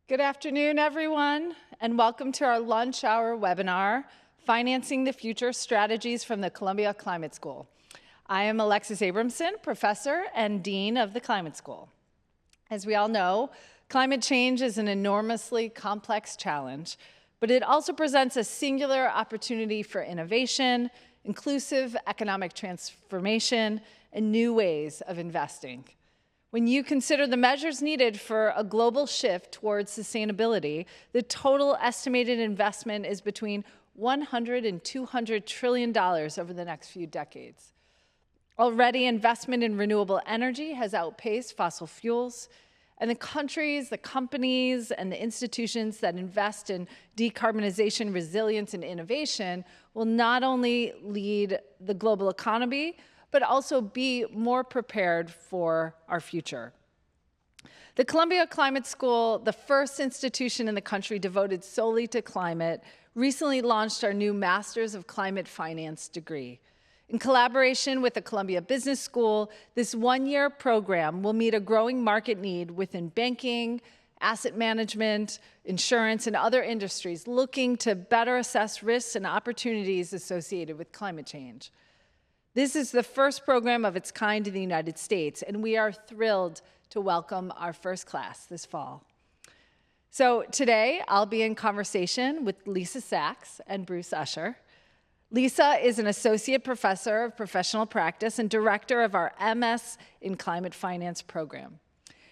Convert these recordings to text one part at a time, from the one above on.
Good afternoon, everyone, and welcome to our lunch hour webinar, Financing the Future Strategies from the Columbia Climate School. I am Alexis Abramson, professor and dean of the Climate School. As we all know, climate change is an enormously complex challenge, but it also presents a singular opportunity for innovation, inclusive economic transformation, and new ways of investing. When you consider the measures needed for a global shift towards sustainability, the total estimated investment is between $100 and $200 trillion over the next few decades. Already, investment in renewable energy has outpaced fossil fuels, and the countries, the companies, and the institutions that invest in decarbonization, resilience, and innovation will not only lead the global economy, but also be more prepared for our future. The Columbia Climate School, the first institution in the country devoted solely to climate, recently launched our new Masters of Climate Finance degree. In collaboration with the Columbia Business School, this one-year program will meet a growing market need within banking, asset management, insurance, and other industries looking to better assess risks and opportunities associated with climate change. This is the first program of its kind in the United States, and we are thrilled to welcome our first class this fall. So today, I'll be in conversation with Lisa Sachs and Bruce Usher. Lisa is an associate professor of professional practice and director of our MS in Climate Finance program.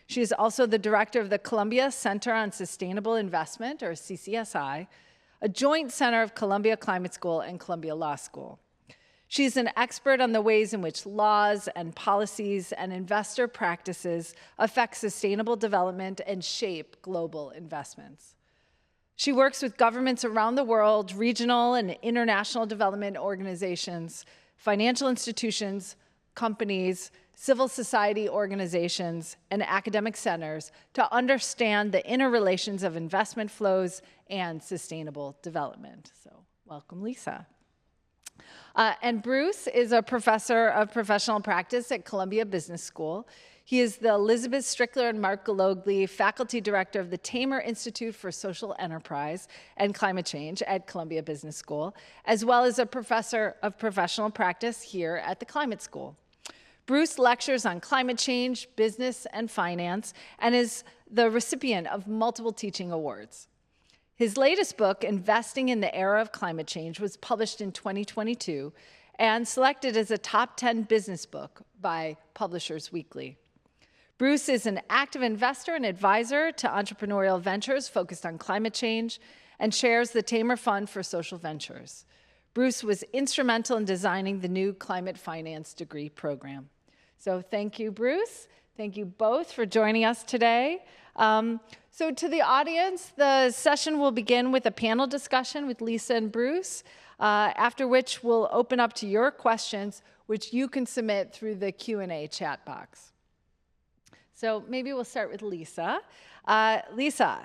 She is also the director of the Columbia Center on Sustainable Investment, or CCSI, a joint center of Columbia Climate School and Columbia Law School. She's an expert on the ways in which laws and policies and investor practices affect sustainable development and shape global investments. She works with governments around the world, regional and international development organizations, financial institutions, companies, civil society organizations, and academic centers to understand the interrelations of investment flows and sustainable development. So, welcome, Lisa. And Bruce is a professor of professional practice at Columbia Business School. He is the Elizabeth Strickler and Mark Gologli Faculty Director of the Tamer Institute for Social Enterprise and Climate Change at Columbia Business School, as well as a professor of professional practice here at the Climate School. Bruce lectures on climate change, business, and finance, and is the recipient of multiple teaching awards. His latest book, Investing in the Era of Climate Change, was published in 2022 and selected as a top 10 business book by Publishers Weekly. Bruce is an active investor and advisor to entrepreneurial ventures focused on climate change and chairs the Tamer Fund for Social Ventures. Bruce was instrumental in designing the new climate finance degree program. So thank you, Bruce. Thank you both for joining us today. So to the audience, the session will begin with a panel discussion with Lisa and Bruce, after which we'll open up to your questions, which you can submit through the Q&A chat box. So maybe we'll start with Lisa. Lisa,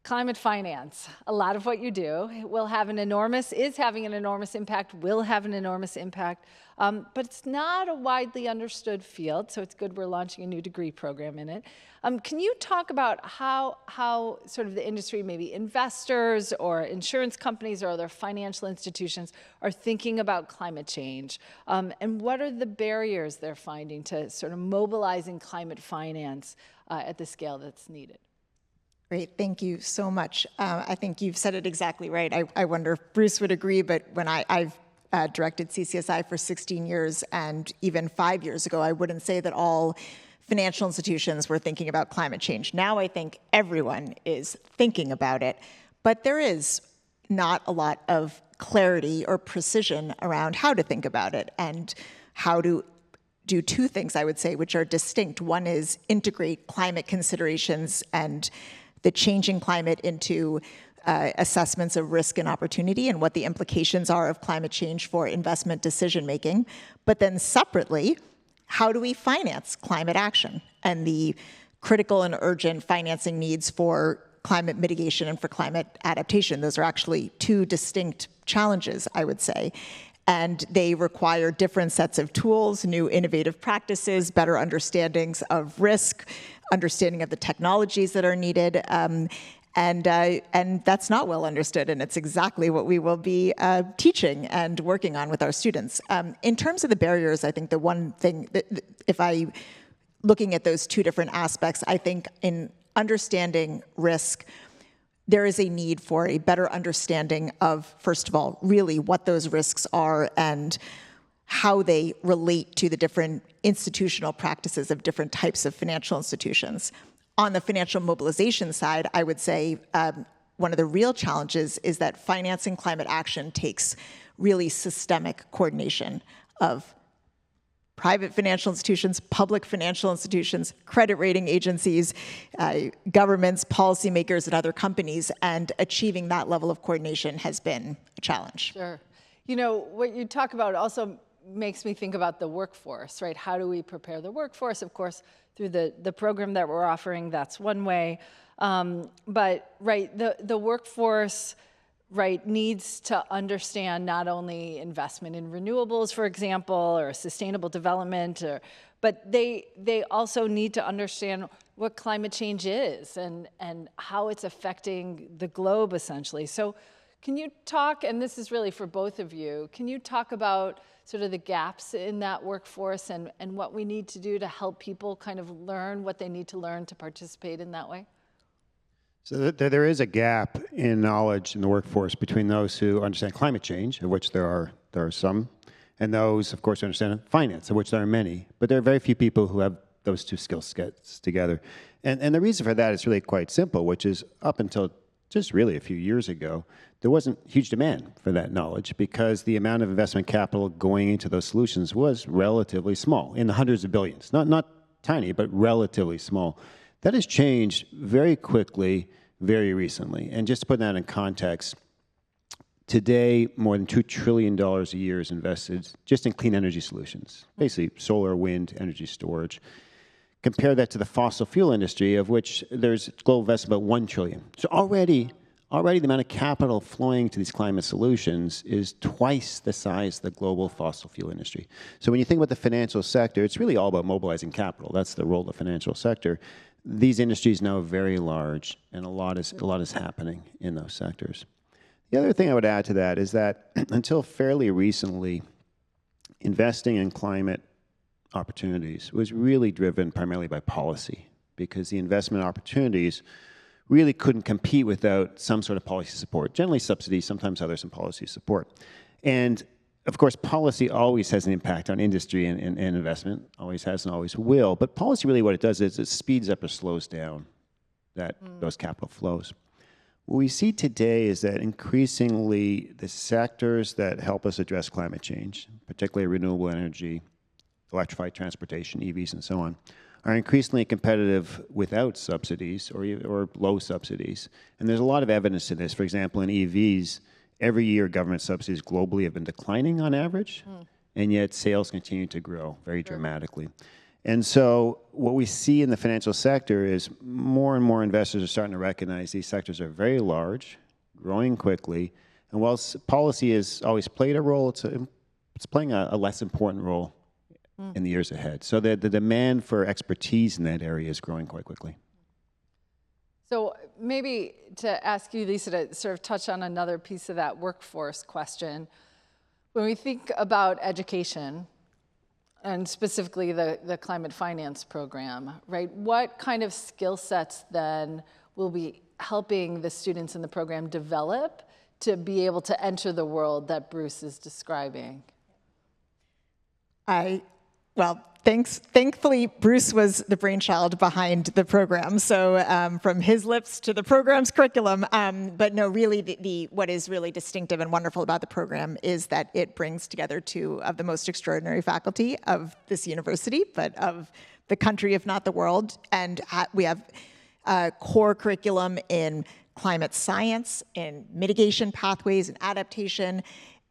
climate finance, a lot of what you do is having an enormous impact, will have an enormous impact, but it's not a widely understood field, so it's good we're launching a new degree program in it. Can you talk about how sort of the industry, maybe investors or insurance companies or other financial institutions are thinking about climate change, and what are the barriers they're finding to sort of mobilizing climate finance at the scale that's needed? Great, thank you so much. I think you've said it exactly right. I wonder if Bruce would agree, but when I've directed CCSI for 16 years, and even 5 years ago, I wouldn't say that all financial institutions were thinking about climate change. Now I think everyone is thinking about it, but there is not a lot of clarity or precision around how to think about it and how to do two things, I would say, which are distinct. One is integrate climate considerations and the changing climate into assessments of risk and opportunity and what the implications are of climate change for investment decision making. But then separately, how do we finance climate action and the critical and urgent financing needs for climate mitigation and for climate adaptation? Those are actually two distinct challenges, I would say. And they require different sets of tools, new innovative practices, better understandings of risk, understanding of the technologies that are needed. And that's not well understood, and it's exactly what we will be teaching and working on with our students. In terms of the barriers, I think the one thing, looking at those two different aspects, I think in understanding risk, there is a need for a better understanding of, first of all, really what those risks are and how they relate to the different institutional practices of different types of financial institutions. On the financial mobilization side, I would say one of the real challenges is that financing climate action takes really systemic coordination of private financial institutions, public financial institutions, credit rating agencies, governments, policymakers, and other companies, and achieving that level of coordination has been a challenge. Sure. You know, what you talk about also makes me think about the workforce, right? How do we prepare the workforce? Of course, through the program that we're offering, that's one way. But, right, the workforce, right, needs to understand not only investment in renewables, for example, or sustainable development, but they also need to understand what climate change is and how it's affecting the globe, essentially. So can you talk, and this is really for both of you, can you talk about sort of the gaps in that workforce and what we need to do to help people kind of learn what they need to learn to participate in that way? So there is a gap in knowledge in the workforce between those who understand climate change, of which there are some, and those, of course, who understand finance, of which there are many. But there are very few people who have those two skill sets together. And the reason for that is really quite simple, which is up until just really a few years ago, there wasn't huge demand for that knowledge because the amount of investment capital going into those solutions was relatively small, in the hundreds of billions. Not tiny, but relatively small. That has changed very quickly, very recently. And just to put that in context, today more than $2 trillion a year is invested just in clean energy solutions, basically solar, wind, energy storage. Compare that to the fossil fuel industry, of which there's global investment about $1 trillion. So already the amount of capital flowing to these climate solutions is twice the size of the global fossil fuel industry. So when you think about the financial sector, it's really all about mobilizing capital. That's the role of the financial sector. These industries now are very large, and a lot is happening in those sectors. The other thing I would add to that is that until fairly recently, investing in climate opportunities was really driven primarily by policy, because the investment opportunities really couldn't compete without some sort of policy support, generally subsidies, sometimes others some policy support. And of course, policy always has an impact on industry and investment, always has and always will. But policy really what it does is it speeds up or slows down those capital flows. What we see today is that increasingly the sectors that help us address climate change, particularly renewable energy, electrified transportation, EVs and so on, are increasingly competitive without subsidies or low subsidies. And there's a lot of evidence to this. For example, in EVs, every year government subsidies globally have been declining on average, and yet sales continue to grow very dramatically. And so what we see in the financial sector is more and more investors are starting to recognize these sectors are very large, growing quickly, and whilst policy has always played a role, it's playing a less important role in the years ahead. So the demand for expertise in that area is growing quite quickly. So maybe to ask you, Lisa, to sort of touch on another piece of that workforce question. When we think about education, and specifically the climate finance program, right? What kind of skill sets then will be helping the students in the program develop to be able to enter the world that Bruce is describing? Well, thankfully, Bruce was the brainchild behind the program. So from his lips to the program's curriculum. But no, really, what is really distinctive and wonderful about the program is that it brings together two of the most extraordinary faculty of this university, but of the country, if not the world. And we have a core curriculum in climate science, in mitigation pathways and adaptation,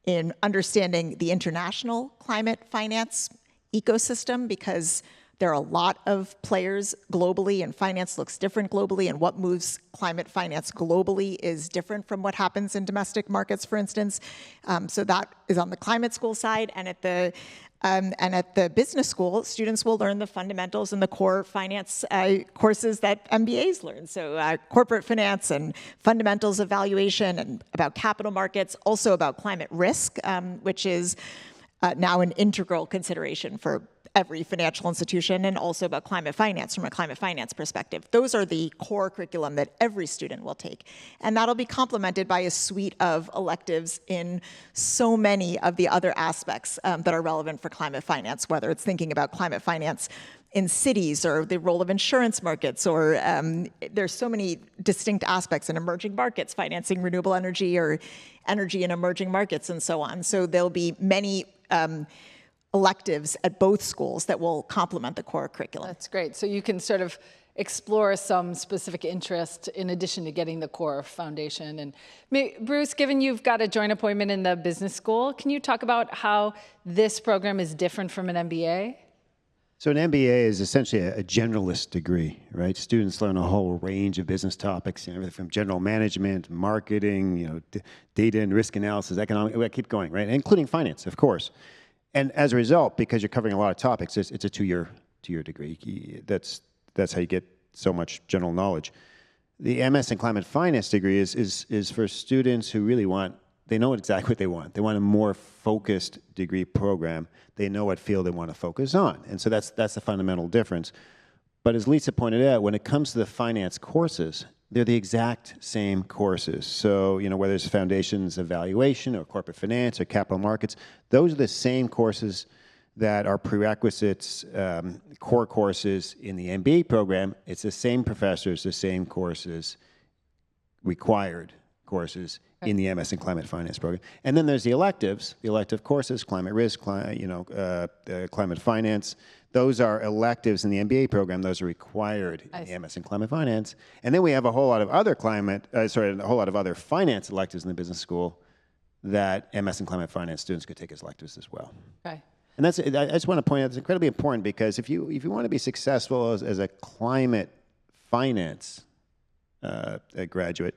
in understanding the international climate finance ecosystem, because there are a lot of players globally, and finance looks different globally, and what moves climate finance globally is different from what happens in domestic markets, for instance. So that is on the climate school side, and at the And at the business school, students will learn the fundamentals and the core finance courses that MBAs learn. So corporate finance and fundamentals of valuation and about capital markets, also about climate risk, which is now an integral consideration for every financial institution, and also about climate finance from a climate finance perspective. Those are the core curriculum that every student will take. And that'll be complemented by a suite of electives in so many of the other aspects that are relevant for climate finance, whether it's thinking about climate finance in cities or the role of insurance markets, or there's so many distinct aspects in emerging markets, financing renewable energy or energy in emerging markets and so on. So there'll be many electives at both schools that will complement the core curriculum. That's great. So you can sort of explore some specific interest in addition to getting the core foundation. And Bruce, given you've got a joint appointment in the business school, can you talk about how this program is different from an MBA? So an MBA is essentially a generalist degree, right? Students learn a whole range of business topics, everything from general management, marketing, data and risk analysis, economic, I keep going, right? Including finance, of course. And as a result, because you're covering a lot of topics, it's a two-year degree. That's how you get so much general knowledge. The MS in Climate Finance degree is for students who really they know exactly what they want. They want a more focused degree program. They know what field they want to focus on. And so that's the fundamental difference. But as Lisa pointed out, when it comes to the finance courses, they're the exact same courses. So, whether it's foundations of valuation or corporate finance or capital markets, those are the same courses that are prerequisites, core courses in the MBA program. It's the same professors, the same courses, required courses in the MS in Climate Finance program. And then there's the electives, the elective courses, climate risk, climate finance. Those are electives in the MBA program. Those are required in the MS in Climate Finance. And then we have a whole lot of other finance electives in the business school that MS in Climate Finance students could take as electives as well. Okay. And I just want to point out, it's incredibly important because if you want to be successful as a climate finance graduate,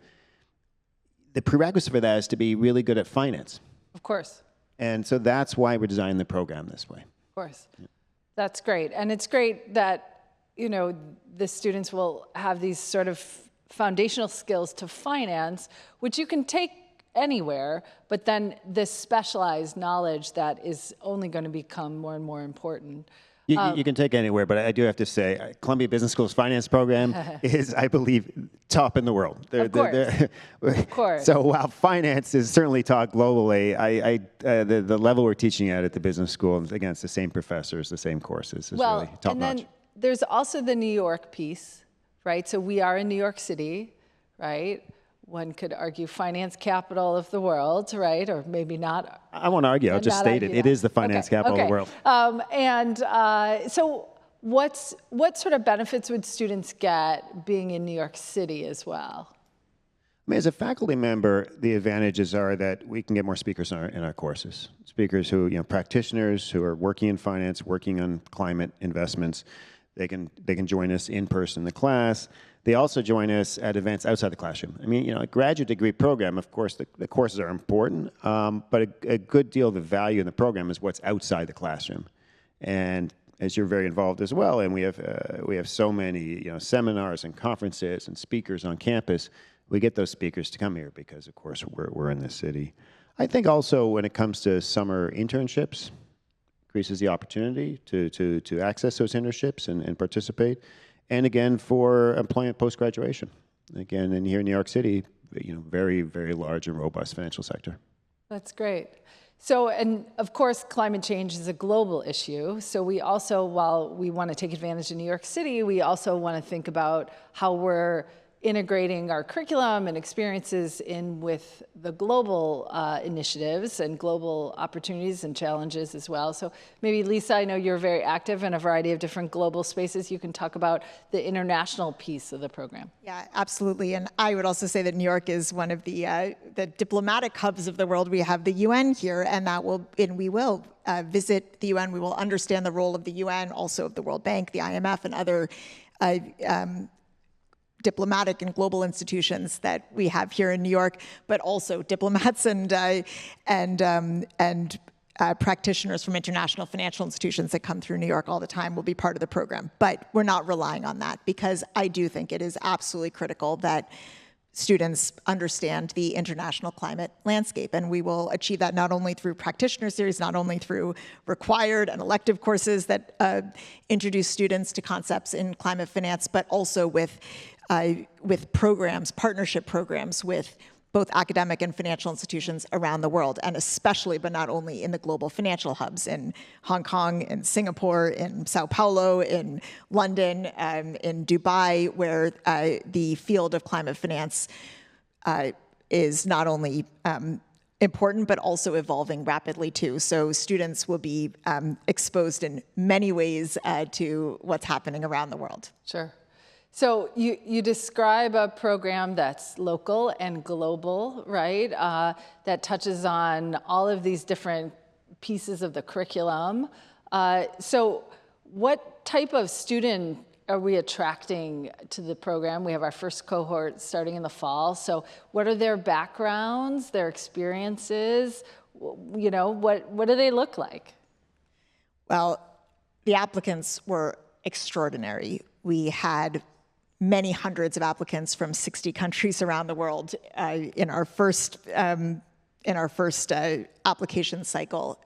the prerequisite for that is to be really good at finance. Of course. And so that's why we're designing the program this way. Of course. Yeah. That's great. And it's great that, the students will have these sort of foundational skills to finance, which you can take anywhere, but then this specialized knowledge that is only going to become more and more important. You can take anywhere, but I do have to say, Columbia Business School's finance program is, I believe, top in the world. Of course. So while finance is certainly taught globally, the level we're teaching at the business school, again, it's the same professors, the same courses, is really top and notch. then there's also the New York piece, right? So we are in New York City, right? One could argue finance capital of the world, right? Or maybe not. I won't argue. I'll just state it. It is the finance capital of the world. So what sort of benefits would students get being in New York City as well? I mean, as a faculty member, the advantages are that we can get more speakers in our courses. Speakers who, practitioners who are working in finance, working on climate investments. They can join us in person in the class. They also join us at events outside the classroom. I mean, a graduate degree program, of course, the courses are important, but a good deal of the value in the program is what's outside the classroom. And as you're very involved as well, and we have so many seminars and conferences and speakers on campus, we get those speakers to come here because, of course, we're in the city. I think also when it comes to summer internships, increases the opportunity to access those internships and participate. And again, for employment post-graduation. Again, and here in New York City, very, very large and robust financial sector. That's great. So, and of course, climate change is a global issue. So we also, while we want to take advantage of New York City, we also want to think about how we're integrating our curriculum and experiences in with the global initiatives and global opportunities and challenges as well. So maybe Lisa, I know you're very active in a variety of different global spaces. You can talk about the international piece of the program. Yeah, absolutely. And I would also say that New York is one of the diplomatic hubs of the world. We have the UN here, and we will visit the UN. We will understand the role of the UN, also of the World Bank, the IMF, and other diplomatic and global institutions that we have here in New York, but also diplomats and practitioners from international financial institutions that come through New York all the time will be part of the program. But we're not relying on that, because I do think it is absolutely critical that students understand the international climate landscape. And we will achieve that not only through practitioner series, not only through required and elective courses that introduce students to concepts in climate finance, but also with programs, partnership programs with both academic and financial institutions around the world, and especially, but not only, in the global financial hubs in Hong Kong, in Singapore, in Sao Paulo, in London, in Dubai, where the field of climate finance is not only important, but also evolving rapidly too. So students will be exposed in many ways to what's happening around the world. Sure. So you describe a program that's local and global, right? That touches on all of these different pieces of the curriculum. So what type of student are we attracting to the program? We have our first cohort starting in the fall. So what are their backgrounds, their experiences? You know, what do they look like? Well, the applicants were extraordinary. We had many hundreds of applicants from 60 countries around the world in our first application cycle.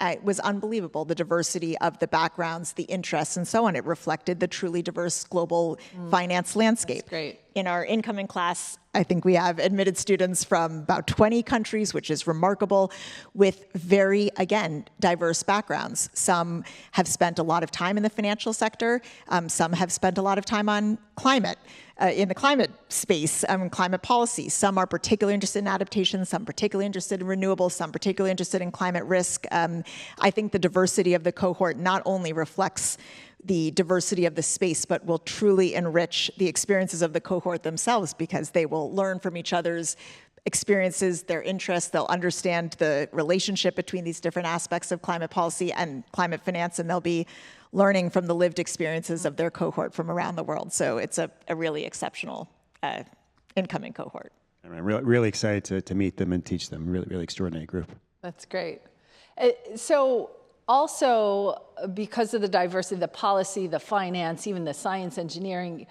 It was unbelievable, the diversity of the backgrounds, the interests, and so on. It reflected the truly diverse global finance landscape. That's great. In our incoming class, I think we have admitted students from about 20 countries, which is remarkable, with very, again, diverse backgrounds. Some have spent a lot of time in the financial sector. Some have spent a lot of time on climate, in the climate space, climate policy. Some are particularly interested in adaptation, some particularly interested in renewables, some particularly interested in climate risk. I think the diversity of the cohort not only reflects the diversity of the space, but will truly enrich the experiences of the cohort themselves, because they will learn from each other's experiences, their interests. They'll understand the relationship between these different aspects of climate policy and climate finance, and they'll be learning from the lived experiences of their cohort from around the world. So it's a really exceptional incoming cohort. I'm really excited to meet them and teach them. Really extraordinary group. That's great. So also, because of the diversity, the policy, the finance, even the science engineering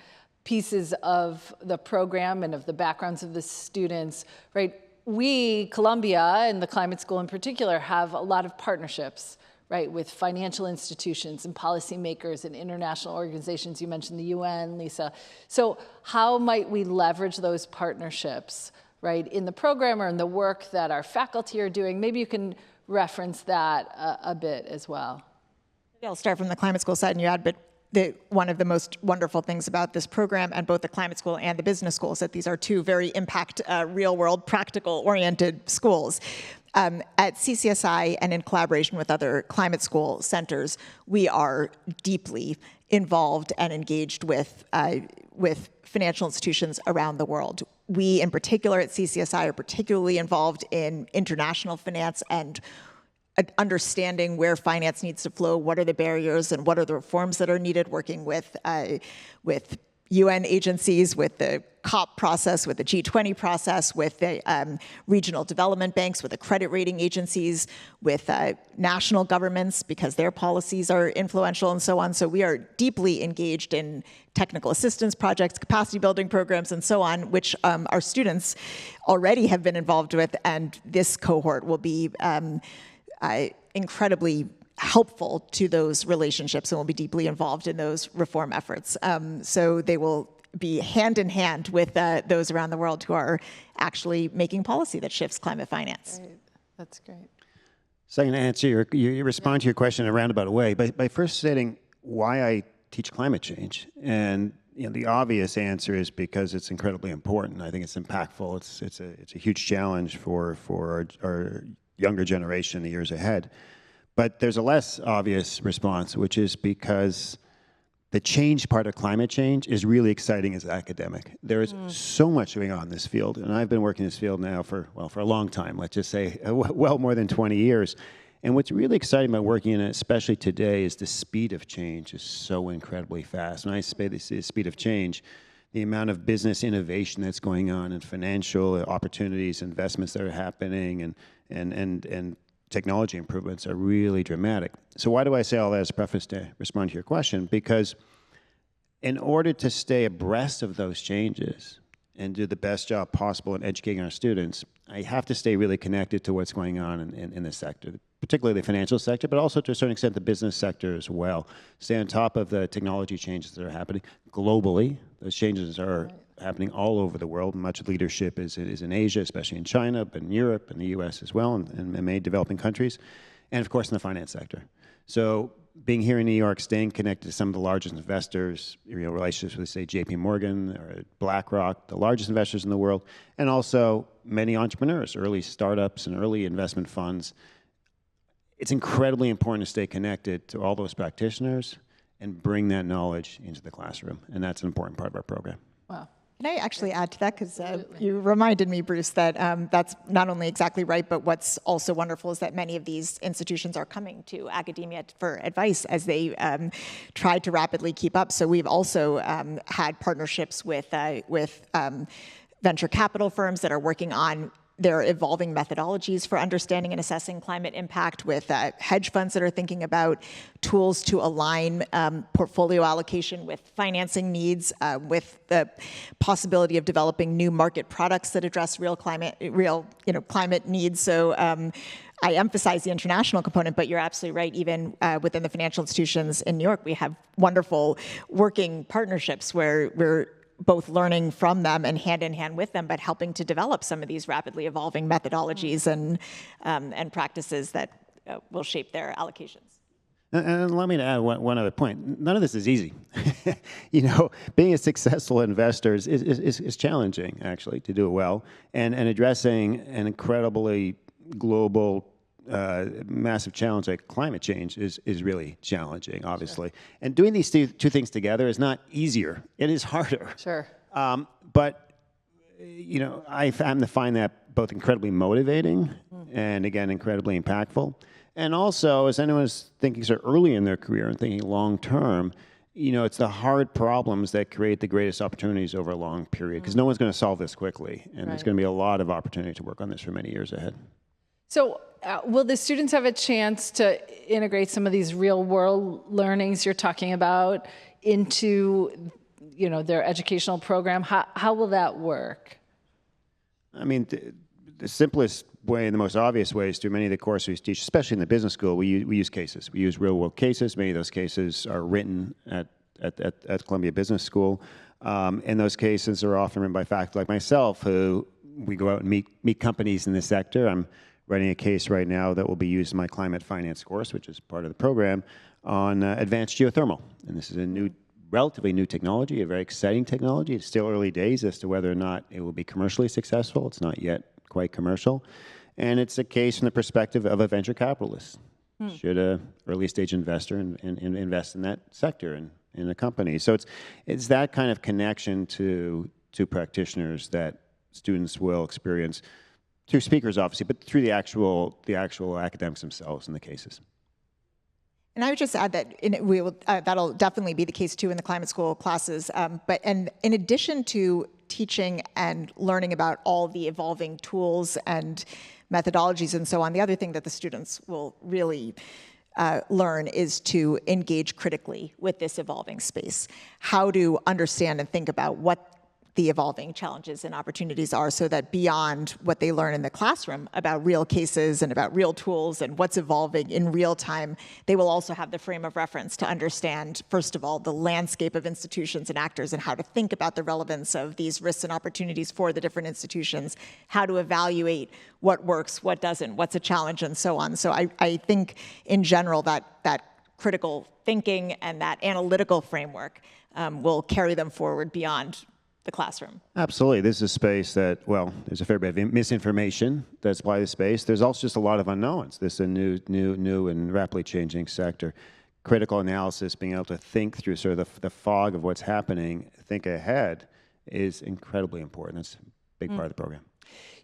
pieces of the program and of the backgrounds of the students, right? We, Columbia, and the climate school in particular, have a lot of partnerships, right, with financial institutions and policymakers and international organizations. You mentioned the UN, Lisa. So how might we leverage those partnerships, right, in the program or in the work that our faculty are doing? Maybe you can reference that a bit as well. I'll start from the climate school side and you add, but one of the most wonderful things about this program, and both the climate school and the business school, is that these are two very impact, real-world, practical-oriented schools. At CCSI and in collaboration with other climate school centers, we are deeply involved and engaged with financial institutions around the world. We, in particular at CCSI, are particularly involved in international finance and understanding where finance needs to flow, what are the barriers, and what are the reforms that are needed, working with UN agencies, with the COP process, with the G20 process, with the regional development banks, with the credit rating agencies, with national governments, because their policies are influential and so on. So we are deeply engaged in technical assistance projects, capacity building programs, and so on, which our students already have been involved with, and this cohort will be incredibly helpful to those relationships and will be deeply involved in those reform efforts. So they will be hand in hand with those around the world who are actually making policy that shifts climate finance. Right. That's great. So I'm going to answer your respond to your question in a roundabout way by first stating why I teach climate change. And the obvious answer is because it's incredibly important. I think it's impactful. It's a huge challenge for our younger generation in the years ahead. But there's a less obvious response, which is because the change part of climate change is really exciting as an academic. There is so much going on in this field, and I've been working in this field now for a long time, let's just say well more than 20 years. And what's really exciting about working in it, especially today, is the speed of change is so incredibly fast. When I say the speed of change, the amount of business innovation that's going on and financial opportunities, investments that are happening, and technology improvements are really dramatic. So why do I say all that as a preface to respond to your question? Because in order to stay abreast of those changes and do the best job possible in educating our students, I have to stay really connected to what's going on in the sector, particularly the financial sector, but also to a certain extent the business sector as well. Stay on top of the technology changes that are happening globally. Those changes are happening all over the world. Much leadership is in Asia, especially in China, but in Europe and the US as well, and many developing countries, and of course in the finance sector. So being here in New York, staying connected to some of the largest investors, relationships with, say, JP Morgan or BlackRock, the largest investors in the world, and also many entrepreneurs, early startups and early investment funds. It's incredibly important to stay connected to all those practitioners and bring that knowledge into the classroom, and that's an important part of our program. Wow. Can I actually add to that? Because you reminded me, Bruce, that that's not only exactly right, but what's also wonderful is that many of these institutions are coming to academia for advice as they try to rapidly keep up. So we've also had partnerships with venture capital firms that are working on their evolving methodologies for understanding and assessing climate impact, with hedge funds that are thinking about tools to align portfolio allocation with financing needs, with the possibility of developing new market products that address real climate needs. So I emphasize the international component, but you're absolutely right. Even within the financial institutions in New York, we have wonderful working partnerships where we're both learning from them and hand in hand with them, but helping to develop some of these rapidly evolving methodologies and practices that will shape their allocations. And allow me to add one other point. None of this is easy. Being a successful investor is challenging, actually, to do it well. And addressing an incredibly global, massive challenge like climate change is really challenging, obviously. Sure. And doing these two things together is not easier. It is harder. Sure. But I happen to find that both incredibly motivating and, again, incredibly impactful. And also, as anyone is thinking so early in their career and thinking long term, it's the hard problems that create the greatest opportunities over a long period, because no one's going to solve this quickly. And there's going to be a lot of opportunity to work on this for many years ahead. So will the students have a chance to integrate some of these real-world learnings you're talking about into, their educational program? How will that work? I mean, the simplest way and the most obvious way is through many of the courses we teach, especially in the business school. We use cases. We use real-world cases. Many of those cases are written at Columbia Business School, and those cases are often written by faculty like myself, who we go out and meet companies in this sector. I'm writing a case right now that will be used in my climate finance course, which is part of the program, on advanced geothermal. And this is a relatively new technology, a very exciting technology. It's still early days as to whether or not it will be commercially successful. It's not yet quite commercial. And it's a case from the perspective of a venture capitalist. Should an early stage investor invest in that sector and in a company? So it's that kind of connection to practitioners that students will experience through speakers, obviously, but through the actual academics themselves in the cases. And I would just add that that'll definitely be the case too in the climate school classes. But in addition to teaching and learning about all the evolving tools and methodologies and so on, the other thing that the students will really learn is to engage critically with this evolving space. How to understand and think about what the evolving challenges and opportunities are, so that beyond what they learn in the classroom about real cases and about real tools and what's evolving in real time, they will also have the frame of reference to understand, first of all, the landscape of institutions and actors and how to think about the relevance of these risks and opportunities for the different institutions, how to evaluate what works, what doesn't, what's a challenge, and so on. So I think in general that critical thinking and that analytical framework will carry them forward beyond the classroom. Absolutely. This is a space that, there's a fair bit of misinformation that's applied to the space. There's also just a lot of unknowns. This is a new and rapidly changing sector. Critical analysis, being able to think through sort of the fog of what's happening, think ahead, is incredibly important. That's a big part of the program.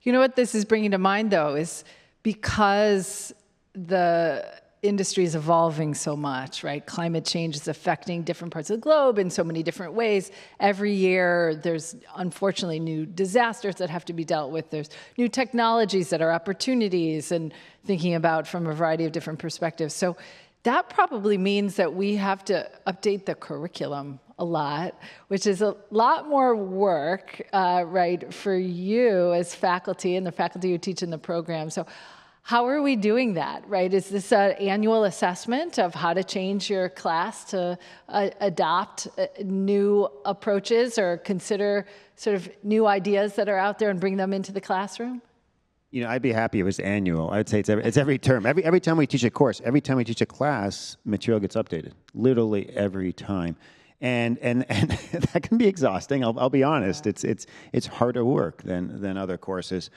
You know what this is bringing to mind, though, is because the industry is evolving so much, right? Climate change is affecting different parts of the globe in so many different ways. Every year, there's unfortunately new disasters that have to be dealt with. There's new technologies that are opportunities, and thinking about from a variety of different perspectives. So that probably means that we have to update the curriculum a lot, which is a lot more work, right, for you as faculty and the faculty who teach in the program. So how are we doing that, right? Is this an annual assessment of how to change your class to adopt new approaches or consider sort of new ideas that are out there and bring them into the classroom? You know, I'd be happy if it was annual. I'd say it's every term. Every time we teach a course, every time we teach a class, material gets updated. Literally every time. And that can be exhausting. I'll be honest. Yeah. It's harder work than other courses.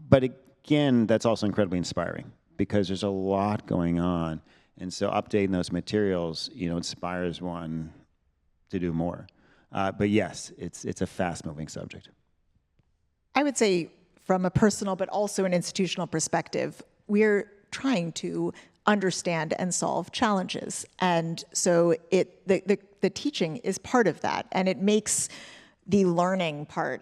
But again, that's also incredibly inspiring because there's a lot going on. And so updating those materials, you know, inspires one to do more. But yes, it's a fast-moving subject. I would say from a personal but also an institutional perspective, we're trying to understand and solve challenges. And so the teaching is part of that, and it makes the learning part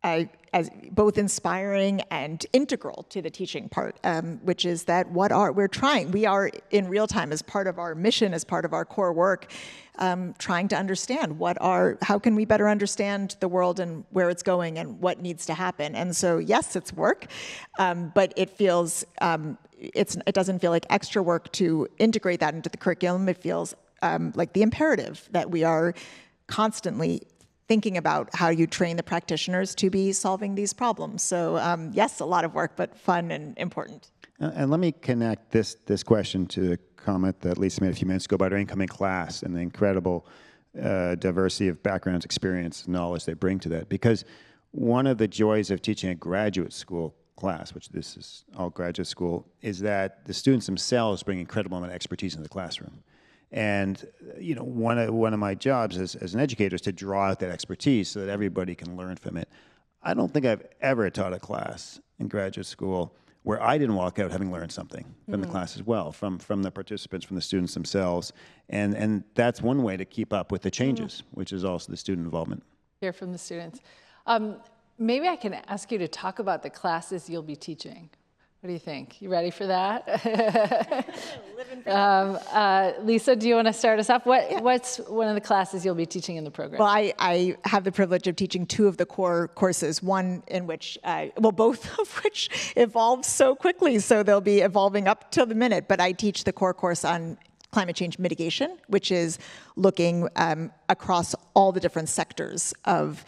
as both inspiring and integral to the teaching part, which is that we are in real time as part of our mission, as part of our core work, trying to understand how can we better understand the world and where it's going and what needs to happen. And so yes, it's work, but it feels, it doesn't feel like extra work to integrate that into the curriculum. It feels like the imperative that we are constantly thinking about how you train the practitioners to be solving these problems. So yes, a lot of work, but fun and important. And let me connect this question to the comment that Lisa made a few minutes ago about our incoming class and the incredible diversity of backgrounds, experience, knowledge they bring to that. Because one of the joys of teaching a graduate school class, which this is all graduate school, is that the students themselves bring incredible amount of expertise into the classroom. And you know, one of my jobs as an educator is to draw out that expertise so that everybody can learn from it. I don't think I've ever taught a class in graduate school where I didn't walk out having learned something from the class as well, from the participants, from the students themselves. And that's one way to keep up with the changes, which is also the student involvement. Hear from the students. Maybe I can ask you to talk about the classes you'll be teaching. What do you think? You ready for that? Lisa, do you want to start us off? What's one of the classes you'll be teaching in the program? Well, I have the privilege of teaching two of the core courses, one in which, both of which evolve so quickly, so they'll be evolving up to the minute, but I teach the core course on climate change mitigation, which is looking across all the different sectors of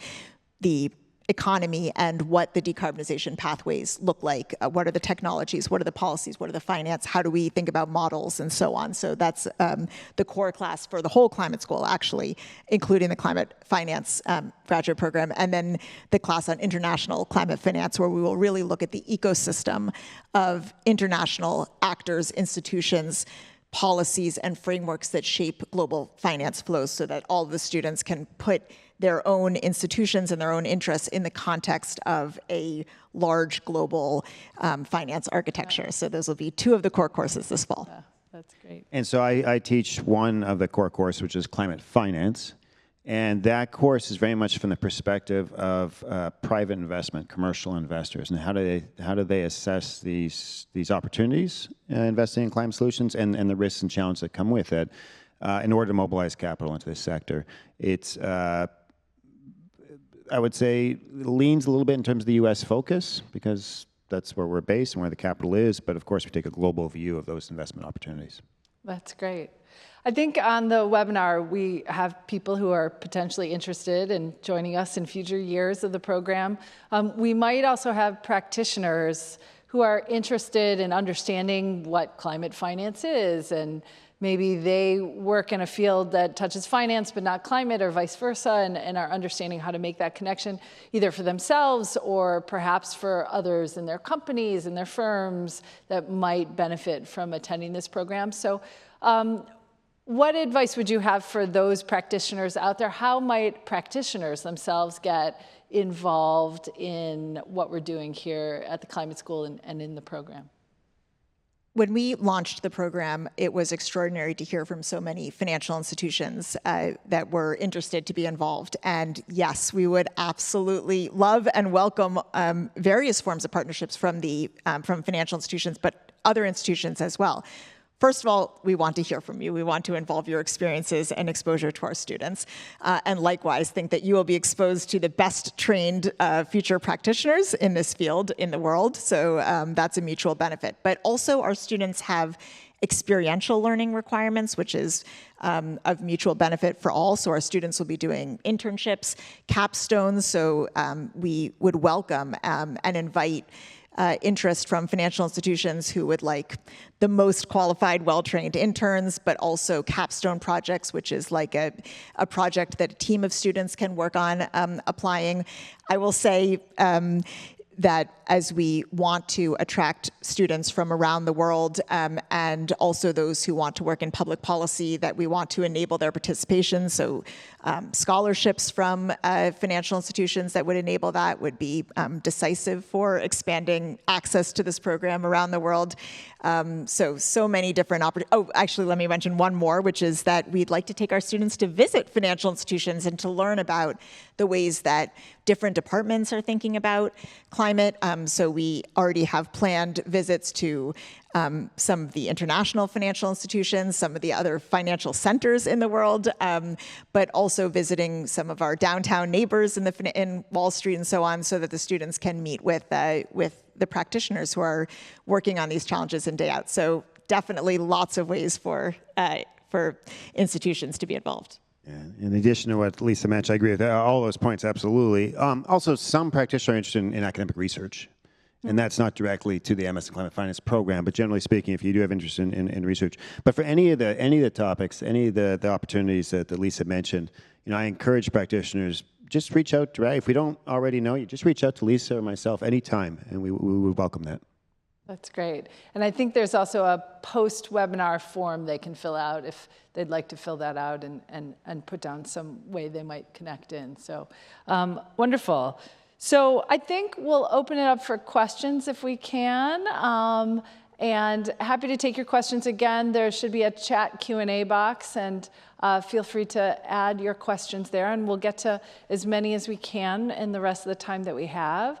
the economy and what the decarbonization pathways look like. What are the technologies? What are the policies? What are the finance? How do we think about models and so on? So that's the core class for the whole climate school, actually, including the climate finance graduate program, and then the class on international climate finance, where we will really look at the ecosystem of international actors, institutions, policies, and frameworks that shape global finance flows so that all of the students can put their own institutions and their own interests in the context of a large global finance architecture. So those will be two of the core courses this fall. Yeah, that's great. And so I teach one of the core course, which is climate finance. And that course is very much from the perspective of private investment, commercial investors, and how do they assess these opportunities investing in climate solutions and the risks and challenges that come with it in order to mobilize capital into this sector. It's I would say leans a little bit in terms of the U.S. focus because that's where we're based and where the capital is. But of course, we take a global view of those investment opportunities. That's great. I think on the webinar, we have people who are potentially interested in joining us in future years of the program. We might also have practitioners who are interested in understanding what climate finance is, and maybe they work in a field that touches finance but not climate, or vice versa, and are understanding how to make that connection either for themselves or perhaps for others in their companies and their firms that might benefit from attending this program. So what advice would you have for those practitioners out there? How might practitioners themselves get involved in what we're doing here at the Climate School and in the program? When we launched the program, it was extraordinary to hear from so many financial institutions that were interested to be involved. And yes, we would absolutely love and welcome various forms of partnerships from financial institutions, but other institutions as well. First of all, we want to hear from you. We want to involve your experiences and exposure to our students. And likewise, think that you will be exposed to the best trained future practitioners in this field in the world. So that's a mutual benefit. But also our students have experiential learning requirements, which is of mutual benefit for all. So our students will be doing internships, capstones. So we would welcome and invite interest from financial institutions who would like the most qualified, well-trained interns, but also capstone projects, which is like a project that a team of students can work on applying. I will say that as we want to attract students from around the world and also those who want to work in public policy, that we want to enable their participation. So scholarships from financial institutions that would enable that would be decisive for expanding access to this program around the world. So many different opportunities. Oh, actually, let me mention one more, which is that we'd like to take our students to visit financial institutions and to learn about the ways that different departments are thinking about climate. So we already have planned visits to some of the international financial institutions, some of the other financial centers in the world, but also visiting some of our downtown neighbors in Wall Street and so on, so that the students can meet with the practitioners who are working on these challenges in day out. So definitely lots of ways for institutions to be involved. Yeah. In addition to what Lisa mentioned, I agree with all those points, absolutely. Also, some practitioners are interested in academic research. And that's not directly to the MS in Climate Finance program, but generally speaking, if you do have interest in research. But for any of the topics, any of the opportunities that Lisa mentioned, I encourage practitioners, just reach out directly. If we don't already know you, just reach out to Lisa or myself anytime, and we would welcome that. That's great. And I think there's also a post-webinar form they can fill out if they'd like to fill that out and put down some way they might connect in. So wonderful. So I think we'll open it up for questions if we can. And happy to take your questions again. There should be a chat Q&A box, and feel free to add your questions there, and we'll get to as many as we can in the rest of the time that we have.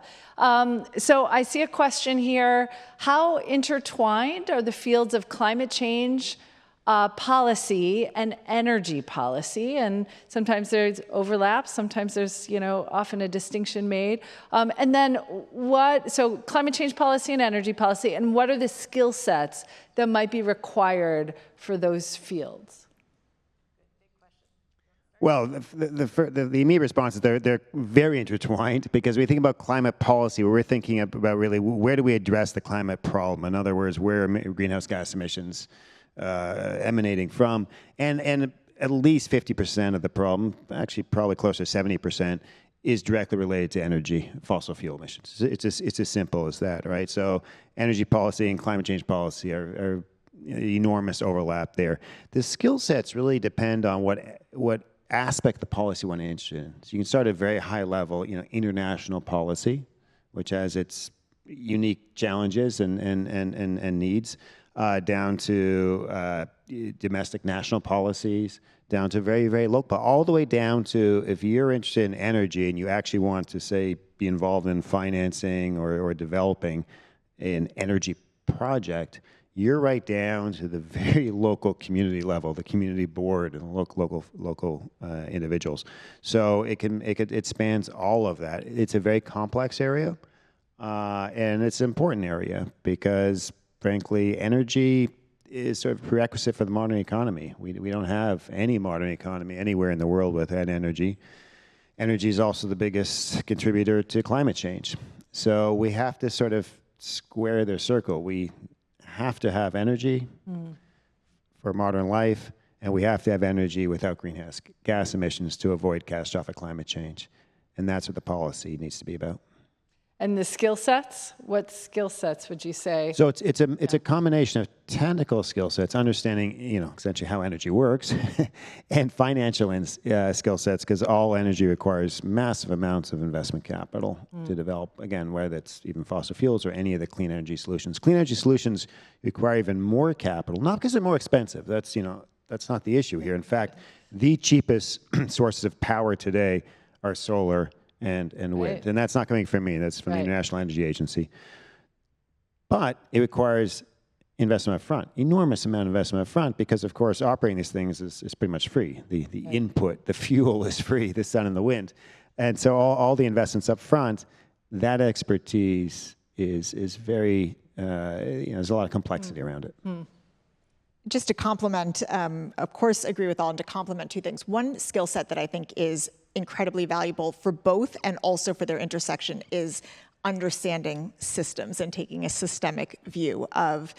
So I see a question here. How intertwined are the fields of climate change policy and energy policy? And sometimes there's overlap, sometimes there's, often a distinction made. And then so climate change policy and energy policy, and what are the skill sets that might be required for those fields? Well, the immediate response is they're very intertwined, because we think about climate policy, we're thinking about really where do we address the climate problem? In other words, where are greenhouse gas emissions emanating from, and at least 50% of the problem, actually probably closer to 70%, is directly related to energy, fossil fuel emissions. It's as simple as that, right? So energy policy and climate change policy are enormous overlap there. The skill sets really depend on what aspect the policy one is interested in. So you can start at a very high level, international policy, which has its unique challenges and needs. Down to domestic national policies, down to very, very local, all the way down to if you're interested in energy and you actually want to, say, be involved in financing or developing an energy project, you're right down to the very local community level, the community board and local individuals. So it spans all of that. It's a very complex area, and it's an important area because, frankly, energy is sort of a prerequisite for the modern economy. We don't have any modern economy anywhere in the world without energy. Energy is also the biggest contributor to climate change. So we have to sort of square the circle. We have to have energy for modern life, and we have to have energy without greenhouse gas emissions to avoid catastrophic climate change. And that's what the policy needs to be about. And the skill sets, what skill sets would you say? So it's a combination of technical skill sets, understanding essentially how energy works, and financial skill sets, because all energy requires massive amounts of investment capital to develop. Again, whether it's even fossil fuels or any of the clean energy solutions. Clean energy solutions require even more capital, not because they're more expensive. That's not the issue here. In fact, the cheapest sources of power today are solar and wind. Right. And that's not coming from me. That's from the Right. International Energy Agency. But it requires investment up front, enormous amount of investment up front, because, of course, operating these things is pretty much free. The Right. input, the fuel is free, the sun and the wind. And so all the investments up front, that expertise is very, there's a lot of complexity around it. Just to complement, of course, agree with all, and to complement two things. One skill set that I think is incredibly valuable for both and also for their intersection is understanding systems and taking a systemic view of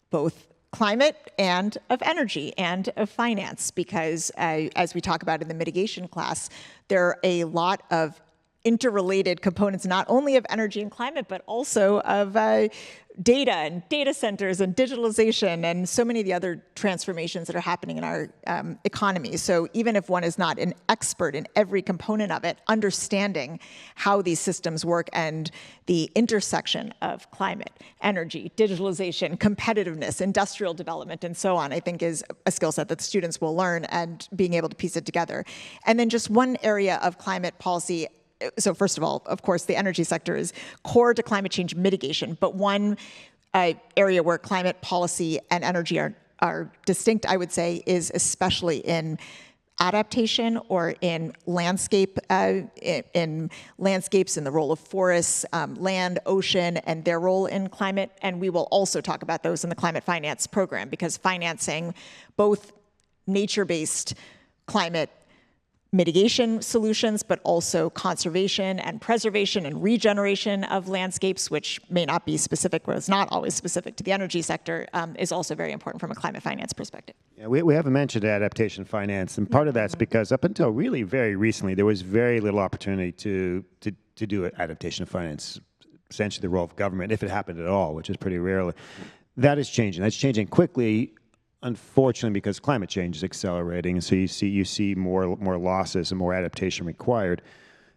both climate and of energy and of finance, because as we talk about in the mitigation class, there are a lot of interrelated components, not only of energy and climate, but also of data and data centers and digitalization and so many of the other transformations that are happening in our economy. So even if one is not an expert in every component of it, understanding how these systems work and the intersection of climate, energy, digitalization, competitiveness, industrial development, and so on, I think is a skill set that students will learn, and being able to piece it together. And then just one area of climate policy. So first of all, of course, the energy sector is core to climate change mitigation, but one area where climate policy and energy are distinct, I would say, is especially in adaptation, or in landscape, in landscapes, in the role of forests, land, ocean, and their role in climate. And we will also talk about those in the climate finance program, because financing both nature-based climate mitigation solutions, but also conservation and preservation and regeneration of landscapes, which may not be specific, or is not always specific to the energy sector, is also very important from a climate finance perspective. Yeah, we haven't mentioned adaptation finance, and part of that's because up until really very recently, there was very little opportunity to do adaptation finance, essentially the role of government, if it happened at all, which is pretty rarely. That is changing. That's changing quickly, unfortunately, because climate change is accelerating, and so you see more losses and more adaptation required.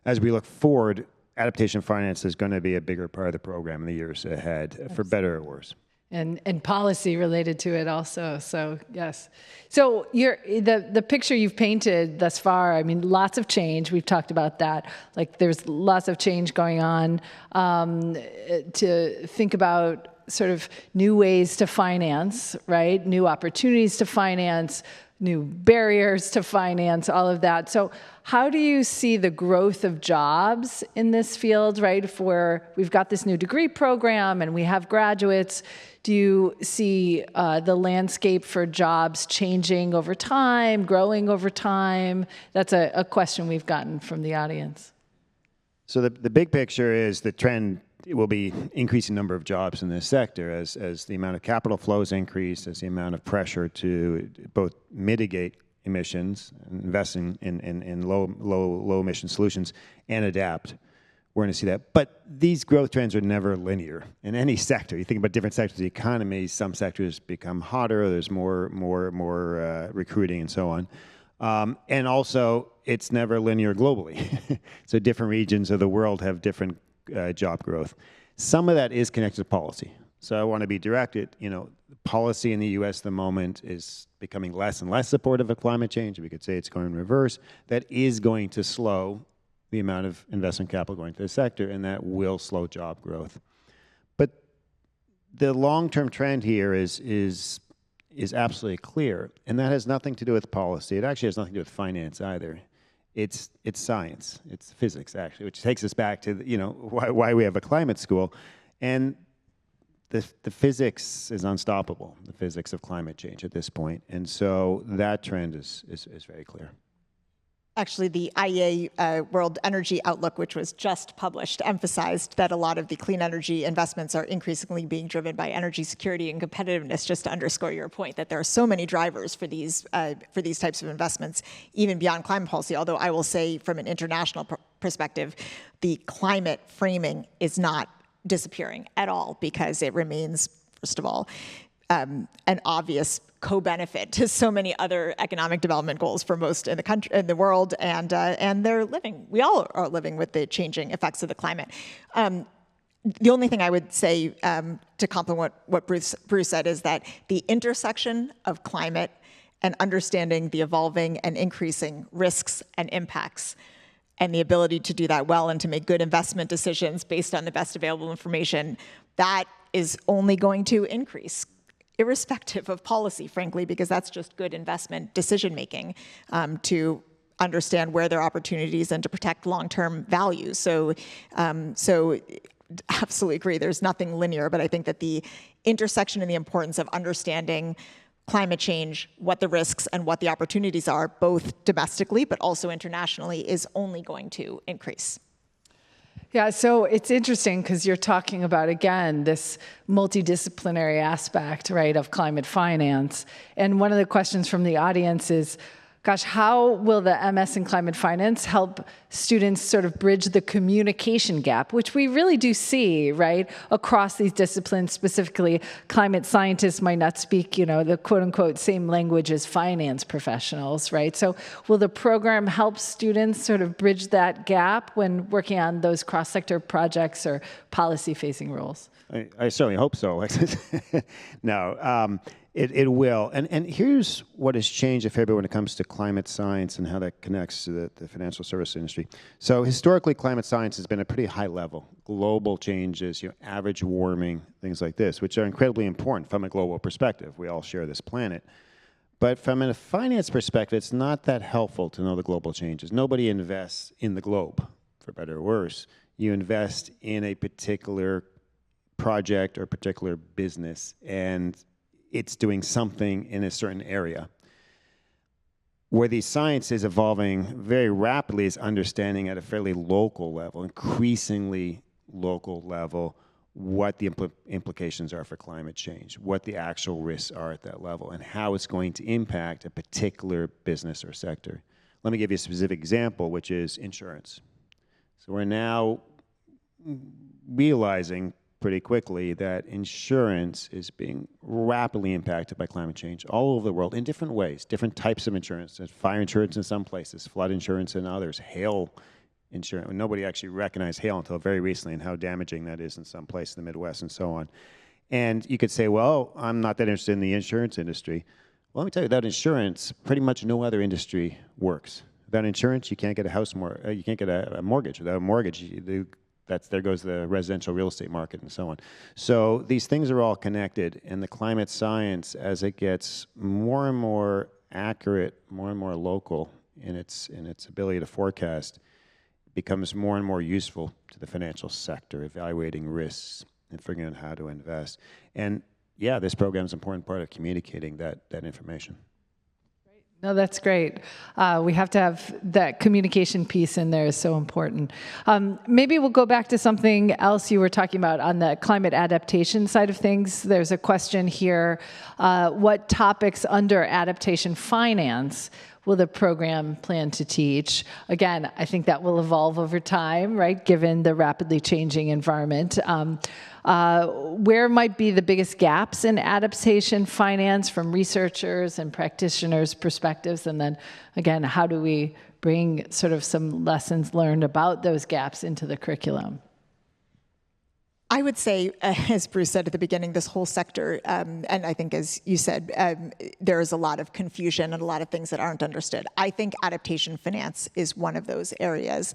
As we look forward, adaptation finance is going to be a bigger part of the program in the years ahead, for better or worse. And policy related to it also. So yes. So the picture you've painted thus far, I mean, lots of change. We've talked about that. Like, there's lots of change going on, to think about sort of new ways to finance, right? New opportunities to finance, new barriers to finance, all of that. So how do you see the growth of jobs in this field, right? If we've got this new degree program and we have graduates, do you see the landscape for jobs changing over time, growing over time? That's a question we've gotten from the audience. So the big picture is the trend. It will be increasing number of jobs in this sector as the amount of capital flows increase, as the amount of pressure to both mitigate emissions, investing in low emission solutions, and adapt. We're going to see that. But these growth trends are never linear in any sector. You think about different sectors of the economy, some sectors become hotter, there's more recruiting and so on. And also, it's never linear globally. So different regions of the world have different job growth. Some of that is connected to policy. So I want to be directed. Policy in the U.S. at the moment is becoming less and less supportive of climate change. We could say it's going in reverse. That is going to slow the amount of investment capital going to the sector, and that will slow job growth. But the long-term trend here is absolutely clear, and that has nothing to do with policy. It actually has nothing to do with finance either. It's science. It's physics, actually, which takes us back to why we have a climate school, and the physics is unstoppable. The physics of climate change at this point, and so that trend is very clear. Actually, the IEA World Energy Outlook, which was just published, emphasized that a lot of the clean energy investments are increasingly being driven by energy security and competitiveness, just to underscore your point that there are so many drivers for these types of investments, even beyond climate policy. Although I will say from an international perspective, the climate framing is not disappearing at all because it remains, first of all, an obvious co-benefit to so many other economic development goals for most in the country, in the world, and they're living. We all are living with the changing effects of the climate. The only thing I would say to complement what Bruce said is that the intersection of climate and understanding the evolving and increasing risks and impacts, and the ability to do that well and to make good investment decisions based on the best available information, that is only going to increase, irrespective of policy, frankly, because that's just good investment decision-making to understand where there are opportunities and to protect long-term value. So absolutely agree, there's nothing linear, but I think that the intersection and the importance of understanding climate change, what the risks and what the opportunities are, both domestically but also internationally, is only going to increase. Yeah, so it's interesting because you're talking about, again, this multidisciplinary aspect, right, of climate finance. And one of the questions from the audience is, gosh, how will the MS in climate finance help students sort of bridge the communication gap, which we really do see, right, across these disciplines. Specifically, climate scientists might not speak, the quote-unquote same language as finance professionals, right? So will the program help students sort of bridge that gap when working on those cross-sector projects or policy-facing roles? I certainly hope so, Alexis. No. It will. And here's what has changed, if ever, when it comes to climate science and how that connects to the financial service industry. So historically, climate science has been a pretty high level. Global changes, average warming, things like this, which are incredibly important from a global perspective. We all share this planet. But from a finance perspective, it's not that helpful to know the global changes. Nobody invests in the globe, for better or worse. You invest in a particular project or particular business, and it's doing something in a certain area. Where the science is evolving very rapidly is understanding at a fairly local level, increasingly local level, what the implications are for climate change, what the actual risks are at that level, and how it's going to impact a particular business or sector. Let me give you a specific example, which is insurance. So we're now realizing pretty quickly that insurance is being rapidly impacted by climate change all over the world in different ways, different types of insurance. There's fire insurance in some places, flood insurance in others, hail insurance. Nobody actually recognized hail until very recently and how damaging that is in some places in the Midwest and so on. And you could say, well, I'm not that interested in the insurance industry. Well, let me tell you, without insurance, pretty much no other industry works. Without insurance, you can't get a you can't get a mortgage. Without a mortgage, there goes the residential real estate market and so on. So these things are all connected, and the climate science, as it gets more and more accurate, more and more local in its ability to forecast, becomes more and more useful to the financial sector, evaluating risks and figuring out how to invest. And yeah, this program is an important part of communicating that information. No, that's great. We have to have that communication piece in there is so important. Maybe we'll go back to something else you were talking about on the climate adaptation side of things. There's a question here. What topics under adaptation finance will the program plan to teach? Again, I think that will evolve over time, right, given the rapidly changing environment. Where might be the biggest gaps in adaptation finance from researchers and practitioners' perspectives? And then, again, how do we bring sort of some lessons learned about those gaps into the curriculum? I would say, as Bruce said at the beginning, this whole sector, and I think as you said, there is a lot of confusion and a lot of things that aren't understood. I think adaptation finance is one of those areas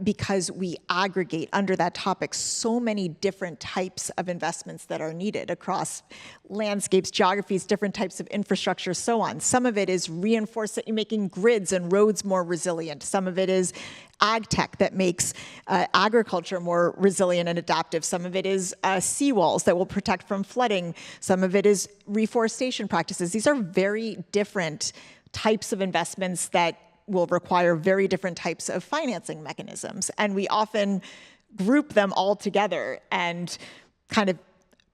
because we aggregate under that topic so many different types of investments that are needed across landscapes, geographies, different types of infrastructure, so on. Some of it is making grids and roads more resilient. Some of it is ag tech that makes agriculture more resilient and adaptive. Some of it is seawalls that will protect from flooding. Some of it is reforestation practices. These are very different types of investments that will require very different types of financing mechanisms. And we often group them all together and kind of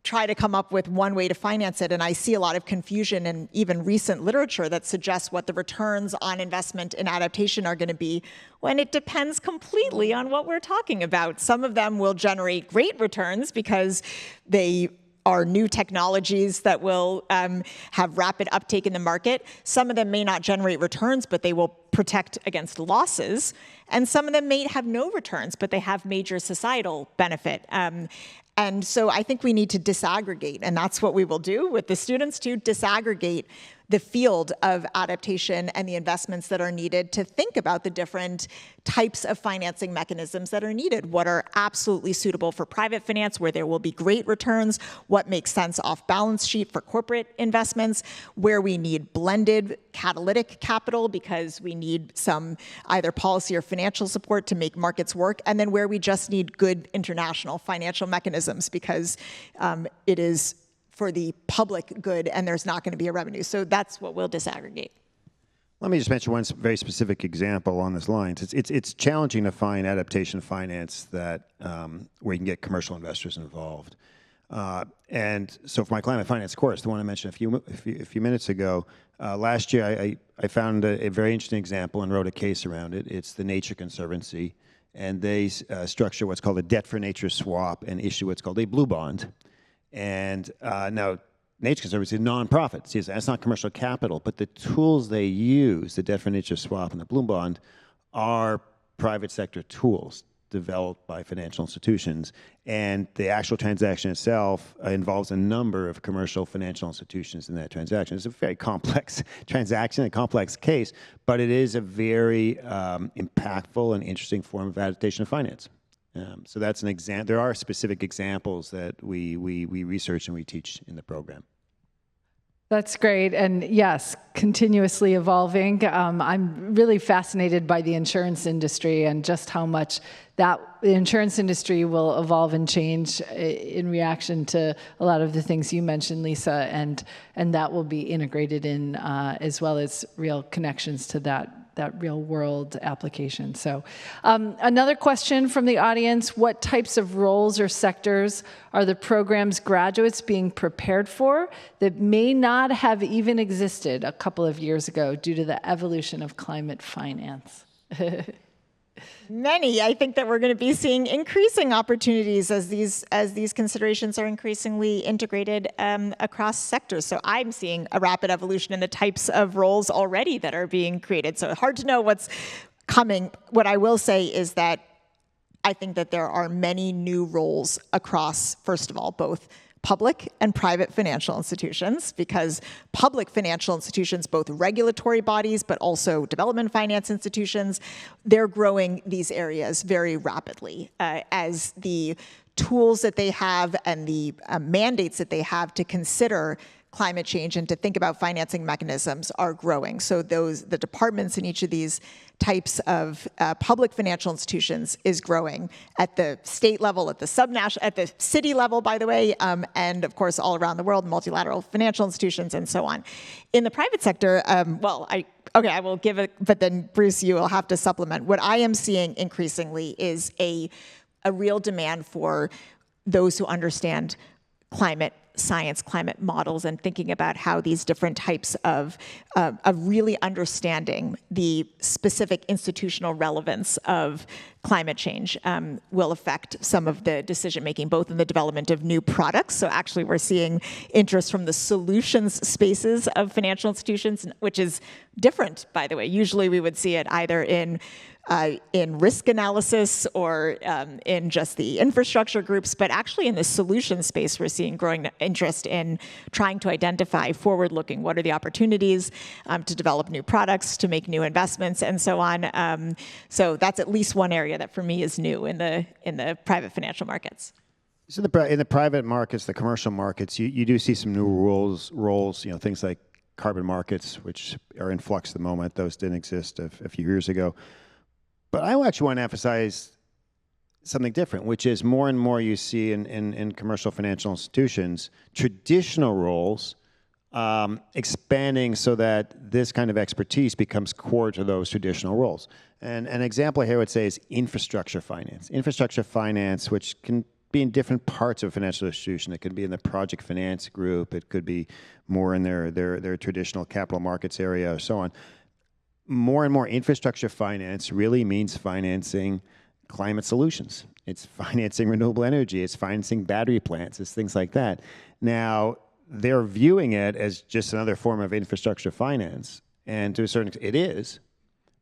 try to come up with one way to finance it. And I see a lot of confusion in even recent literature that suggests what the returns on investment in adaptation are going to be, when it depends completely on what we're talking about. Some of them will generate great returns because they are new technologies that will have rapid uptake in the market. Some of them may not generate returns, but they will protect against losses. And some of them may have no returns, but they have major societal benefit. And so I think we need to disaggregate, and that's what we will do with the students, to disaggregate the field of adaptation and the investments that are needed to think about the different types of financing mechanisms that are needed. What are absolutely suitable for private finance, where there will be great returns, what makes sense off balance sheet for corporate investments, where we need blended catalytic capital because we need some either policy or financial support to make markets work, and then where we just need good international financial mechanisms because it is for the public good and there's not going to be a revenue. So that's what we'll disaggregate. Let me just mention one very specific example on this line. It's challenging to find adaptation finance that where you can get commercial investors involved. And so for my climate finance course, the one I mentioned a few minutes ago, last year I found a very interesting example and wrote a case around it. It's the Nature Conservancy, and they structure what's called a debt for nature swap and issue what's called a blue bond. And now, Nature Conservancy is a nonprofit. See, that's not commercial capital, but the tools they use, the debt for nature swap and the blue bond, are private sector tools developed by financial institutions. And the actual transaction itself involves a number of commercial financial institutions in that transaction. It's a very complex transaction, a complex case, but it is a very impactful and interesting form of adaptation finance. So that's an example. There are specific examples that we research and we teach in the program. That's great. And yes, continuously evolving. I'm really fascinated by the insurance industry and just how much the insurance industry will evolve and change in reaction to a lot of the things you mentioned, Lisa, and that will be integrated in as well as real connections to that real world application. So another question from the audience: what types of roles or sectors are the program's graduates being prepared for that may not have even existed a couple of years ago due to the evolution of climate finance? Many. I think that we're going to be seeing increasing opportunities as these considerations are increasingly integrated across sectors. So I'm seeing a rapid evolution in the types of roles already that are being created. So hard to know what's coming. What I will say is that I think that there are many new roles across, first of all, both public and private financial institutions, because public financial institutions, both regulatory bodies, but also development finance institutions, they're growing these areas very rapidly as the tools that they have and the mandates that they have to consider climate change and to think about financing mechanisms are growing. So the departments in each of these types of public financial institutions is growing at the state level, at the city level, by the way, and of course all around the world, multilateral financial institutions and so on. In the private sector, I will give it, but then Bruce, you will have to supplement. What I am seeing increasingly is a real demand for those who understand climate science, climate models, and thinking about how these different types of really understanding the specific institutional relevance of climate change will affect some of the decision making, both in the development of new products. So actually we're seeing interest from the solutions spaces of financial institutions, which is different, by the way. Usually we would see it either in risk analysis or in just the infrastructure groups, but actually in the solution space, we're seeing growing interest in trying to identify forward-looking, what are the opportunities to develop new products, to make new investments, and so on. So that's at least one area that for me is new in the private financial markets. So in the private markets, the commercial markets, you do see some new roles, things like carbon markets, which are in flux at the moment. Those didn't exist a few years ago. But I actually want to emphasize something different, which is more and more you see in commercial financial institutions, traditional roles expanding so that this kind of expertise becomes core to those traditional roles. And an example here I would say is infrastructure finance. Infrastructure finance, which can be in different parts of a financial institution. It could be in the project finance group. It could be more in their traditional capital markets area, or so on. More and more infrastructure finance really means financing climate solutions. It's financing renewable energy. It's financing battery plants. It's things like that. Now, they're viewing it as just another form of infrastructure finance. And to a certain extent, it is,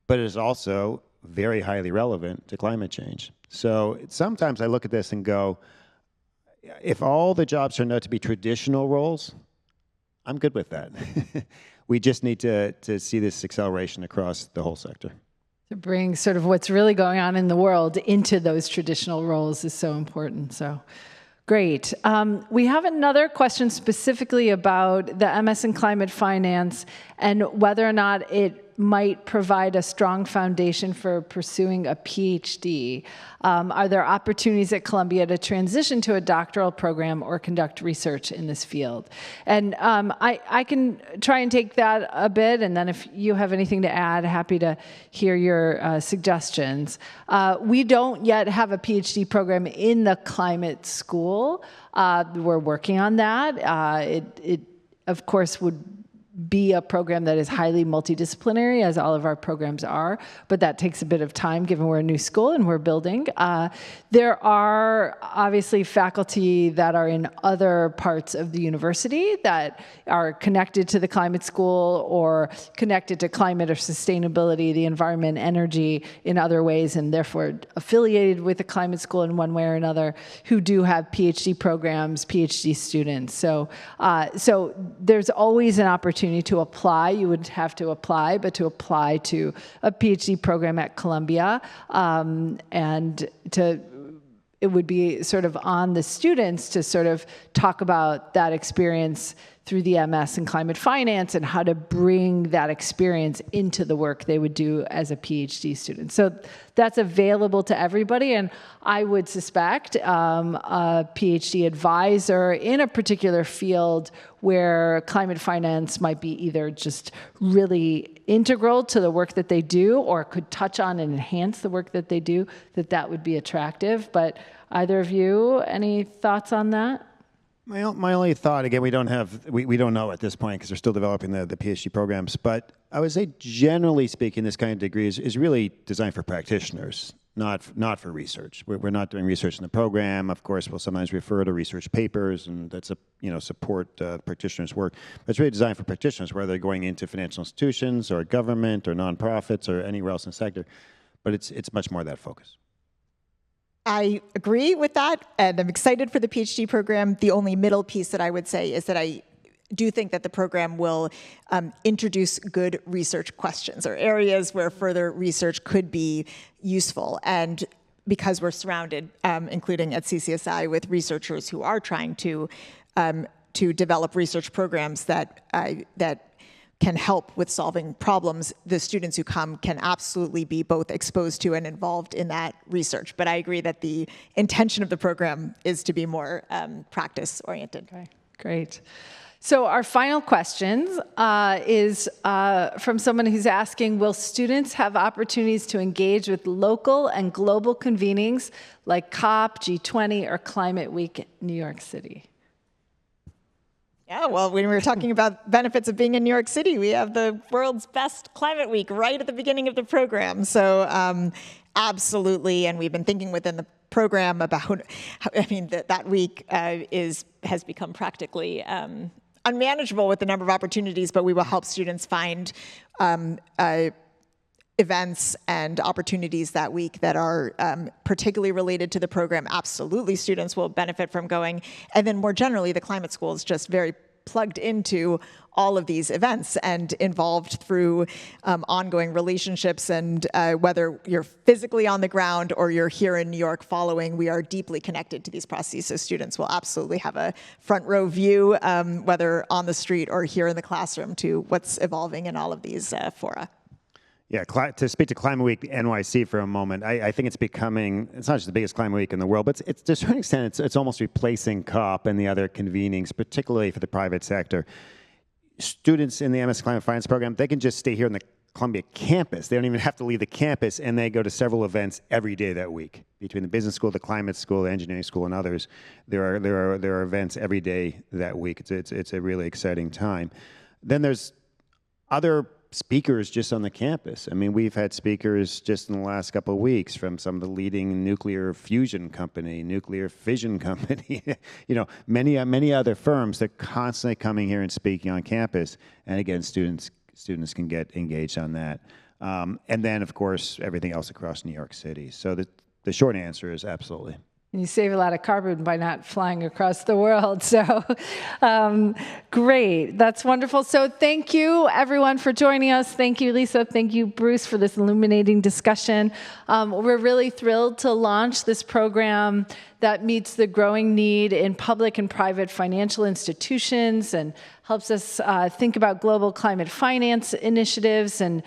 but it is also very highly relevant to climate change. So sometimes I look at this and go, if all the jobs turn out to be traditional roles, I'm good with that. We just need to see this acceleration across the whole sector. To bring sort of what's really going on in the world into those traditional roles is so important. So great. We have another question specifically about the MS in climate finance and whether or not it might provide a strong foundation for pursuing a PhD. Are there opportunities at Columbia to transition to a doctoral program or conduct research in this field? And I can try and take that a bit, and then if you have anything to add, happy to hear your suggestions. We don't yet have a PhD program in the climate school. We're working on that. It of course, would be a program that is highly multidisciplinary, as all of our programs are, but that takes a bit of time given we're a new school and we're building. There are obviously faculty that are in other parts of the university that are connected to the climate school or connected to climate or sustainability, the environment, energy in other ways, and therefore affiliated with the climate school in one way or another, who do have PhD programs, PhD students. So there's always an opportunity to apply. You would have to apply, but to apply to a PhD program at Columbia, it would be sort of on the students to sort of talk about that experience through the MS in climate finance and how to bring that experience into the work they would do as a PhD student. So that's available to everybody, and I would suspect a PhD advisor in a particular field where climate finance might be either just really integral to the work that they do or could touch on and enhance the work that they do, that would be attractive. But either of you, any thoughts on that? My only thought, again, we don't know at this point because they're still developing the PhD programs, but I would say generally speaking, this kind of degree is really designed for practitioners, not for research. We're not doing research in the program. Of course, we'll sometimes refer to research papers, and that's support practitioners' work. But it's really designed for practitioners, whether they're going into financial institutions or government or nonprofits or anywhere else in the sector. But it's much more that focus. I agree with that, and I'm excited for the PhD program. The only middle piece that I would say is that I do think that the program will introduce good research questions or areas where further research could be useful. And because we're surrounded, including at CCSI, with researchers who are trying to develop research programs that can help with solving problems, the students who come can absolutely be both exposed to and involved in that research. But I agree that the intention of the program is to be more practice-oriented. Okay, great. So our final question is from someone who's asking, will students have opportunities to engage with local and global convenings like COP, G20, or Climate Week New York City? Yeah, well, when we were talking about benefits of being in New York City, we have the world's best climate week right at the beginning of the program. So absolutely, and we've been thinking within the program about, that week has become practically unmanageable with the number of opportunities, but we will help students find events and opportunities that week that are particularly related to the program. Absolutely, students will benefit from going. And then more generally, the climate school is just very plugged into all of these events and involved through ongoing relationships. And whether you're physically on the ground or you're here in New York following, we are deeply connected to these processes. So students will absolutely have a front row view, whether on the street or here in the classroom, to what's evolving in all of these fora. Yeah, to speak to Climate Week NYC for a moment, I think it's becoming, it's not just the biggest climate week in the world, but it's to a certain extent, it's almost replacing COP and the other convenings, particularly for the private sector. students in the MS Climate Finance program, they can just stay here in the Columbia campus. They don't even have to leave the campus, and they go to several events every day that week. Between the business school, the climate school, the engineering school, and others, there are events every day that week. It's a really exciting time. Then there's other speakers just on the campus. I mean, we've had speakers just in the last couple of weeks from some of the leading nuclear fusion company, nuclear fission company, many other firms that are constantly coming here and speaking on campus. And again, students can get engaged on that. And then, of course, everything else across New York City. So the short answer is absolutely. And you save a lot of carbon by not flying across the world. So great. That's wonderful. So thank you, everyone, for joining us. Thank you, Lisa. Thank you, Bruce, for this illuminating discussion. We're really thrilled to launch this program that meets the growing need in public and private financial institutions and helps us think about global climate finance initiatives and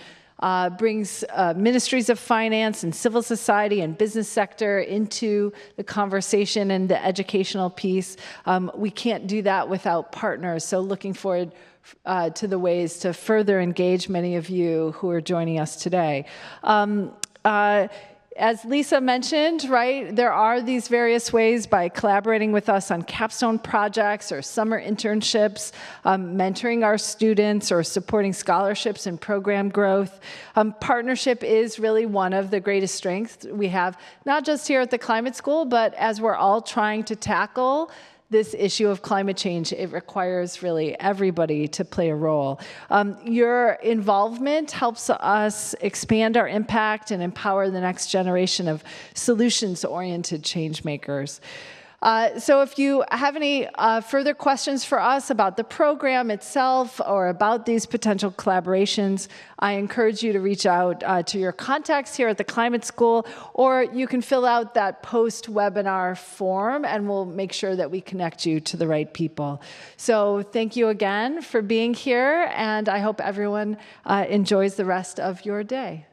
brings ministries of finance and civil society and business sector into the conversation and the educational piece. We can't do that without partners, so looking forward to the ways to further engage many of you who are joining us today. As Lisa mentioned, right, there are these various ways by collaborating with us on capstone projects or summer internships, mentoring our students, or supporting scholarships and program growth. Partnership is really one of the greatest strengths we have, not just here at the Climate School, but as we're all trying to tackle this issue of climate change. It requires really everybody to play a role. Your involvement helps us expand our impact and empower the next generation of solutions-oriented change makers. So if you have any further questions for us about the program itself or about these potential collaborations, I encourage you to reach out to your contacts here at the Climate School, or you can fill out that post-webinar form and we'll make sure that we connect you to the right people. So thank you again for being here, and I hope everyone enjoys the rest of your day.